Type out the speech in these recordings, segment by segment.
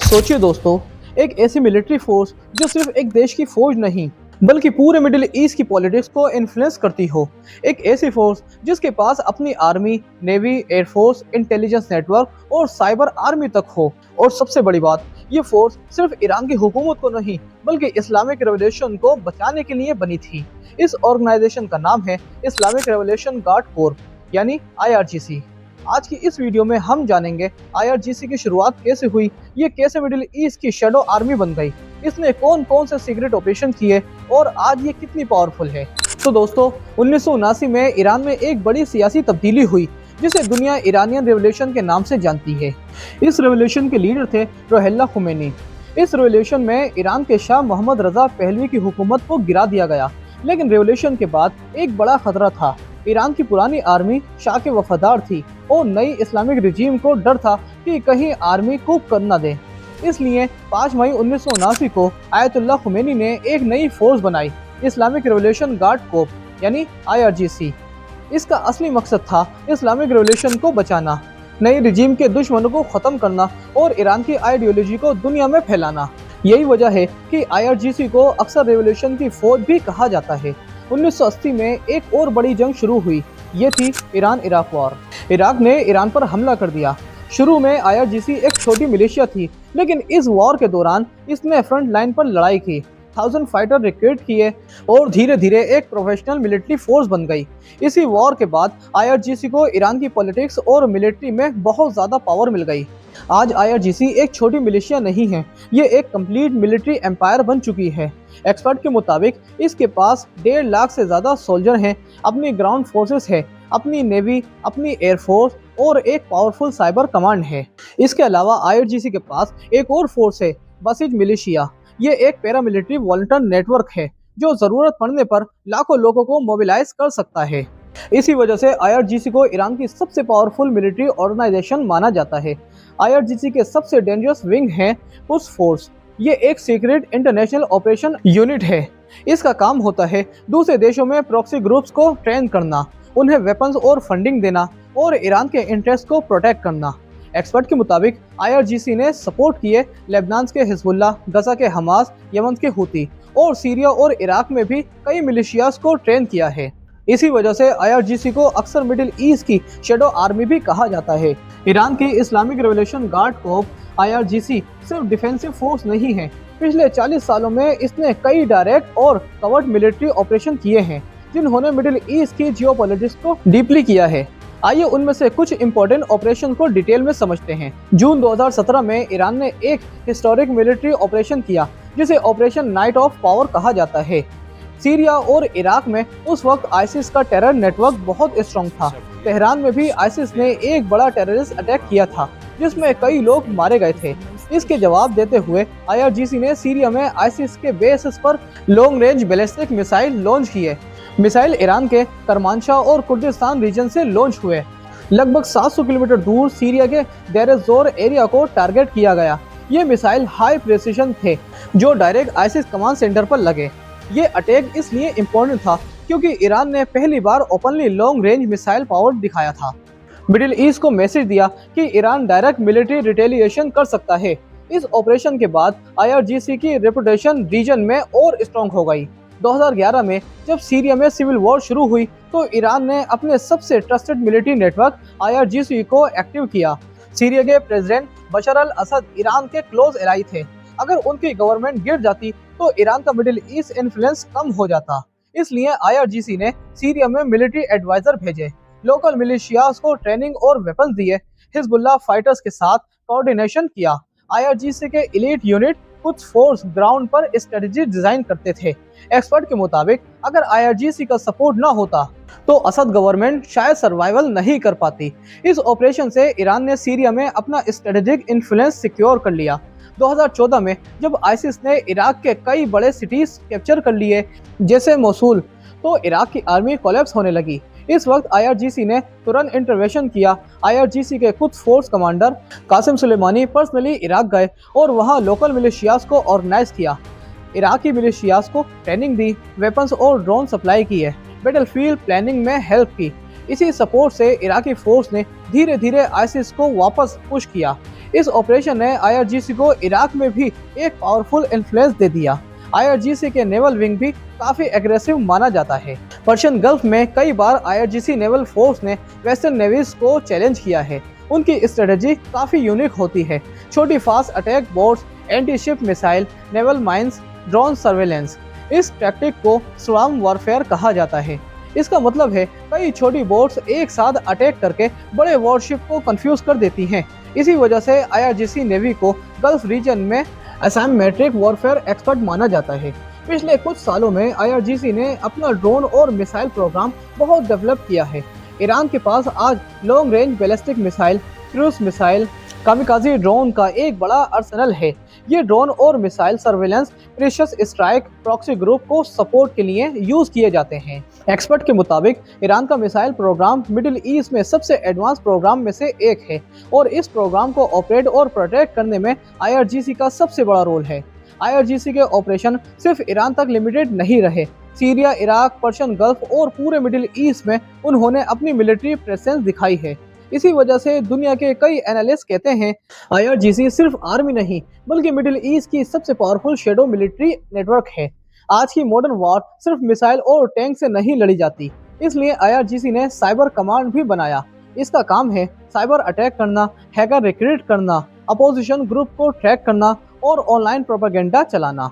सोचिए दोस्तों, एक ऐसी मिलिट्री फोर्स जो सिर्फ एक देश की फौज नहीं बल्कि पूरे मिडिल ईस्ट की पॉलिटिक्स को इन्फ्लुएंस करती हो। एक ऐसी फोर्स जिसके पास अपनी army, navy, air force, intelligence network और साइबर आर्मी तक हो। और सबसे बड़ी बात, ये फोर्स सिर्फ ईरान की हुकूमत को नहीं बल्कि इस्लामिक रेवोल्यूशन को बचाने के लिए बनी थी। इस ऑर्गेनाइजेशन का नाम है इस्लामिक रेवोल्यूशन गार्ड कोर यानी IRGC। आज की इस वीडियो में हम जानेंगे IRGC की शुरुआत कैसे हुई, ये कैसे मिडिल ईस्ट की शैडो आर्मी बन गई, इसने कौन कौन से सीक्रेट ऑपरेशन किए और आज ये कितनी पावरफुल है। तो दोस्तों, 1979 में ईरान में एक बड़ी सियासी तब्दीली हुई जिसे दुनिया ईरानियन रेवोल्यूशन के नाम से जानती है। इस रेवोल्यूशन के लीडर थे रुहुल्लाह खुमैनी। इस रेवोल्यूशन में ईरान के शाह मोहम्मद रजा पहलवी की हुकूमत को गिरा दिया गया, लेकिन रेवोल्यूशन के बाद एक बड़ा खतरा था। ईरान की पुरानी आर्मी शाह के वफादार थी और नई इस्लामिक रिजीम को डर था कि कहीं आर्मी को कर न दे। इसलिए 5 मई 1979 को आयतुल्लाह खुमैनी ने एक नई फोर्स बनाई, इस्लामिक रेवोल्यूशन गार्ड कोर यानी IRGC। इसका असली मकसद था इस्लामिक रेवोल्यूशन को बचाना, नई रिजीम के दुश्मनों को खत्म करना और ईरान की आइडियोलॉजी को दुनिया में फैलाना। यही वजह है कि IRGC को अक्सर रेवोल्यूशन की फौज भी कहा जाता है। 1980 में एक और बड़ी जंग शुरू हुई, ये थी ईरान इराक वॉर। इराक ने ईरान पर हमला कर दिया। शुरू में IRGC एक छोटी मिलिशिया थी, लेकिन इस वॉर के दौरान इसने फ्रंट लाइन पर लड़ाई की, 1000 फाइटर रिक्रूट किए और धीरे धीरे एक प्रोफेशनल मिलिट्री फोर्स बन गई। इसी वॉर के बाद IRGC को ईरान की पॉलिटिक्स और मिलिट्री में बहुत ज़्यादा पावर मिल गई। आज IRGC एक छोटी मिलिशिया नहीं है, ये एक कंप्लीट मिलिट्री एम्पायर बन चुकी है। एक्सपर्ट के मुताबिक इसके पास 1.5 लाख से ज़्यादा सोल्जर हैं, अपनी ग्राउंड फोर्सेस है, अपनी नेवी, अपनी एयरफोर्स और एक पावरफुल साइबर कमांड है। इसके अलावा IRGC के पास एक और फोर्स है, बसीज मिलिशिया। ये एक पैरामिलिट्री वॉलंटियर नेटवर्क है जो ज़रूरत पड़ने पर लाखों लोगों को मोबिलाइज कर सकता है। इसी वजह से IRGC को ईरान की सबसे पावरफुल मिलिट्री ऑर्गेनाइजेशन माना जाता है। IRGC के सबसे डेंजरस विंग है कुद्स फोर्स। ये एक सीक्रेट इंटरनेशनल ऑपरेशन यूनिट है। इसका काम होता है दूसरे देशों में प्रॉक्सी ग्रुप्स को ट्रेन करना, उन्हें वेपन्स और फंडिंग देना और ईरान के इंटरेस्ट को प्रोटेक्ट करना। एक्सपर्ट के मुताबिक IRGC ने सपोर्ट किए लेबनान के हिजबुल्लाह, गजा के हमास, यमन के हुती और सीरिया और इराक में भी कई मिलिशियाज को ट्रेन किया है। इसी वजह से IRGC को अक्सर मिडिल ईस्ट की शैडो आर्मी भी कहा जाता है। ईरान की Islamic revolution guard core IRGC सिर्फ डिफेंसिव फोर्स नहीं है। पिछले 40 सालों में इसने कई डायरेक्ट और कवर्ट मिलिट्री ऑपरेशन किए हैं जिन्होंने मिडिल ईस्ट की जियोपॉलिटिक्स को डीपली किया है। आइए उनमें से कुछ इंपॉर्टेंट ऑपरेशन को डिटेल में समझते हैं। जून 2017 में ईरान ने एक हिस्टोरिक मिलिट्री ऑपरेशन किया जिसे ऑपरेशन नाइट ऑफ पावर कहा जाता है। सीरिया और इराक में उस वक्त आईसिस का टेरर नेटवर्क बहुत स्ट्रॉन्ग था। तेहरान में भी आईसिस ने एक बड़ा टेररिस्ट अटैक किया था जिसमें कई लोग मारे गए थे। इसके जवाब देते हुए IRGC ने सीरिया में आईसिस के बेसिस पर long range ballistic missile launch किए। मिसाइल ईरान के करमानशाह और कुर्दिस्तान रीजन से लॉन्च हुए। लगभग 700 किलोमीटर दूर सीरिया के देर जोर एरिया को टारगेट किया गया। ये मिसाइल हाई प्रिसिशन थे जो डायरेक्ट आईसिस कमांड सेंटर पर लगे। ये अटैक इसलिए इम्पोर्टेंट था क्योंकि ईरान ने पहली बार openly long range missile power दिखाया था। मिडिल ईस्ट को मैसेज दिया कि ईरान डायरेक्ट मिलिट्री रिटेलिएशन कर सकता है। इस ऑपरेशन के बाद IRGC की रेपुटेशन रीजन में और स्ट्रॉन्ग हो गई। 2011 में जब सीरिया में सिविल वॉर शुरू हुई तो ईरान ने अपने सबसे ट्रस्टेड मिलिट्री नेटवर्क IRGC को एक्टिव किया। सीरिया के प्रेसिडेंट बशर अल असद ईरान के क्लोज एलाई थे। अगर उनकी गवर्नमेंट गिर जाती तो ईरान का मिडिल ईस्ट इन्फ्लुएंस कम हो जाता। इसलिए IRGC ने सीरिया में मिलिट्री एडवाइजर भेजे, लोकल मिलिशियाज को ट्रेनिंग और वेपन्स दिए, हिजबुल्लाह फाइटर्स के साथ कोऑर्डिनेशन किया। IRGC के एलीट यूनिट कुछ फोर्स ग्राउंड पर स्ट्रेटजी डिजाइन करते थे। एक्सपर्ट के मुताबिक अगर IRGC का सपोर्ट ना होता तो असद गवर्नमेंट शायद सर्वाइवल नहीं कर पाती। इस ऑपरेशन से ईरान ने सीरिया में अपना स्ट्रेटेजिक इन्फ्लुएंस सिक्योर कर लिया। 2014 में जब आईसिस ने इराक के कई बड़े सिटीज कैप्चर कर लिए जैसे मोसूल, तो इराक की आर्मी कोलैप्स होने लगी। इस वक्त IRGC ने तुरंत इंटरवेंशन किया। IRGC के कुछ force commander Qasem Soleimani personally Iraq गए और वहां लोकल मिलिशियाज को ऑर्गेनाइज किया। इराकी मिलिशियाज को ट्रेनिंग दी, वेपन्स और ड्रोन सप्लाई किए, बैटलफील्ड प्लानिंग में हेल्प की। इसी सपोर्ट से इराकी फोर्स ने धीरे धीरे आईसिस को वापस पुश किया। इस ऑपरेशन ने आईआरजीसी को इराक में भी एक पावरफुल इन्फ्लुएंस दे दिया। आईआरजीसी के नेवल विंग भी काफी एग्रेसिव माना जाता है। पर्शियन गल्फ में कई बार आईआरजीसी नेवल फोर्स ने वेस्टर्न नेवीज को चैलेंज किया है। उनकी स्ट्रेटेजी काफी यूनिक होती है। छोटी fast attack boats, anti ship missile, naval mines, drone surveillance. इस टैक्टिक को स्वार्म वॉरफेयर कहा जाता है। इसका मतलब है कई छोटी बोट्स एक साथ अटैक करके बड़े वॉरशिप को कंफ्यूज कर देती हैं। इसी वजह से आईआरजीसी नेवी को गल्फ रीजन में असाइमेट्रिक वॉरफेयर एक्सपर्ट माना जाता है। पिछले कुछ सालों में आईआरजीसी ने अपना ड्रोन और मिसाइल प्रोग्राम बहुत डेवलप किया है। ईरान के पास आज long range ballistic missile, cruise missile, kamikaze drone का एक बड़ा आर्सेनल है। ये ड्रोन और missile surveillance, precious strike, proxy group को सपोर्ट के लिए यूज किए जाते हैं। एक्सपर्ट के मुताबिक ईरान का मिसाइल प्रोग्राम मिडिल ईस्ट में सबसे एडवांस प्रोग्राम में से एक है और इस प्रोग्राम को ऑपरेट और प्रोटेक्ट करने में आईआरजीसी का सबसे बड़ा रोल है। आईआरजीसी के ऑपरेशन सिर्फ ईरान तक लिमिटेड नहीं रहे। सीरिया, इराक, पर्शियन गल्फ और पूरे मिडिल ईस्ट में उन्होंने अपनी मिलिट्री प्रेजेंस दिखाई है। इसी वजह से दुनिया के कई एनालिस्ट कहते हैं आईआरजीसी सिर्फ आर्मी नहीं बल्कि मिडिल ईस्ट की सबसे पावरफुल शेडो मिलिट्री नेटवर्क है। आज की मॉडर्न वॉर सिर्फ मिसाइल और टैंक से नहीं लड़ी जाती, इसलिए आईआरजीसी ने साइबर कमांड भी बनाया। इसका काम है साइबर अटैक करना, हैकर रिक्रूट करना, अपोजिशन ग्रुप को ट्रैक करना और ऑनलाइन प्रोपेगेंडा चलाना।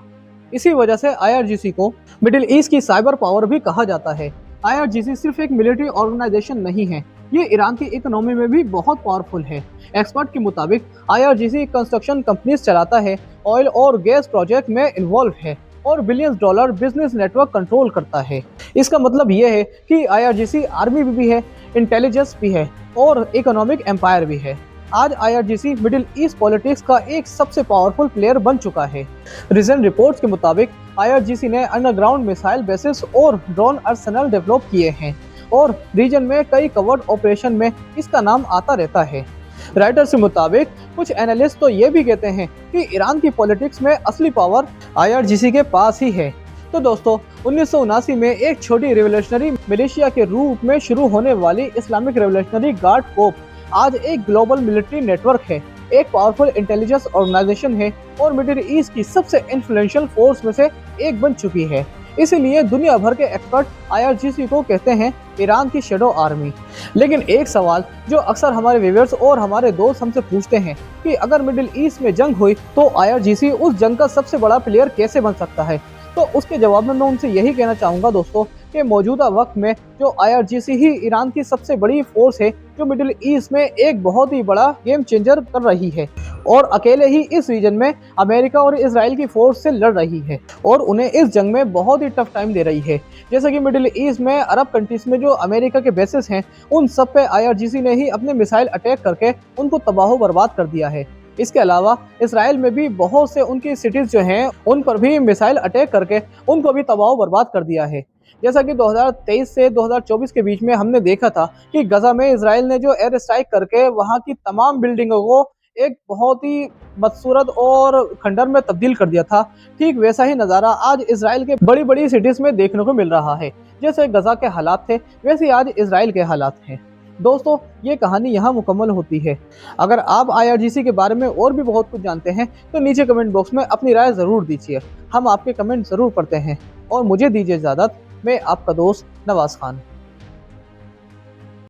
इसी वजह से आईआरजीसी को मिडिल ईस्ट की साइबर पावर भी कहा जाता है। आईआरजीसी सिर्फ एक मिलिट्री ऑर्गेनाइजेशन नहीं है, ये ईरान की इकोनॉमी में भी बहुत पावरफुल है। एक्सपर्ट के मुताबिक आईआरजीसी कंस्ट्रक्शन कंपनीज चलाता है, ऑयल और गैस प्रोजेक्ट में इन्वॉल्व है और billions dollar business network control करता है। इसका मतलब ये है कि आईआरजीसी आर्मी भी है, इंटेलिजेंस भी है और इकोनॉमिक एम्पायर भी है। आज आईआरजीसी मिडिल ईस्ट पॉलिटिक्स का एक सबसे पावरफुल प्लेयर बन चुका है। रिसेंट रिपोर्ट्स के मुताबिक आईआरजीसी ने अंडरग्राउंड मिसाइल बेसिस और ड्रोन आर्सेनल डेवलप किए हैं और रीजन में कई कवर्ड ऑपरेशन में इसका नाम आता रहता है। राइटर्स के मुताबिक कुछ एनालिस्ट तो ये भी कहते हैं कि ईरान की पॉलिटिक्स में असली पावर आईआरजीसी के पास ही है। तो दोस्तों, 1979 में एक छोटी रिवोल्यूशनरी मिलिशिया के रूप में शुरू होने वाली इस्लामिक रिवोल्यूशनरी गार्ड कोप आज एक ग्लोबल मिलिट्री नेटवर्क है, एक पावरफुल इंटेलिजेंस ऑर्गेनाइजेशन है और मिडिल ईस्ट की सबसे इन्फ्लुएंशियल फोर्स में से एक बन चुकी है। इसीलिए दुनिया भर के एक्सपर्ट आईआरजीसी को कहते हैं ईरान की शेडो आर्मी। लेकिन एक सवाल जो अक्सर हमारे व्यूअर्स और हमारे दोस्त हमसे पूछते हैं कि अगर मिडिल ईस्ट में जंग हुई तो आईआरजीसी उस जंग का सबसे बड़ा प्लेयर कैसे बन सकता है। तो उसके जवाब में मैं उनसे यही कहना चाहूँगा दोस्तों कि मौजूदा वक्त में जो आईआरजीसी ही ईरान की सबसे बड़ी फोर्स है जो मिडिल ईस्ट में एक बहुत ही बड़ा गेम चेंजर कर रही है और अकेले ही इस रीजन में अमेरिका और इजराइल की फोर्स से लड़ रही है और उन्हें इस जंग में बहुत ही टफ टाइम दे रही है। जैसे कि मिडिल ईस्ट में अरब कंट्रीज में जो अमेरिका के बेसिस हैं उन सब पे आईआरजीसी ने ही अपने मिसाइल अटैक करके उनको तबाह बर्बाद कर दिया है। इसके अलावा इसराइल में भी बहुत से उनकी सिटीज जो हैं उन पर भी मिसाइल अटैक करके उनको भी तबाह बर्बाद कर दिया है। जैसा कि 2023 से 2024 के बीच में हमने देखा था कि गजा में इसराइल ने जो एयर स्ट्राइक करके वहां की तमाम बिल्डिंगों को एक बहुत ही बदसूरत और खंडर में तब्दील कर दिया था। ठीक वैसा ही नज़ारा आज इसराइल के बड़ी बड़ी सिटीज में देखने को मिल रहा है। जैसे गजा के हालात थे वैसे आज इसराइल के हालात हैं। दोस्तों, ये कहानी यहाँ मुकम्मल होती है। अगर आप आईआरजीसी के बारे में और भी बहुत कुछ जानते हैं तो नीचे कमेंट बॉक्स में अपनी राय ज़रूर दीजिए, हम आपके कमेंट ज़रूर पढ़ते हैं। और मुझे दीजिए इजाज़त, मैं आपका दोस्त नवाज़ खान।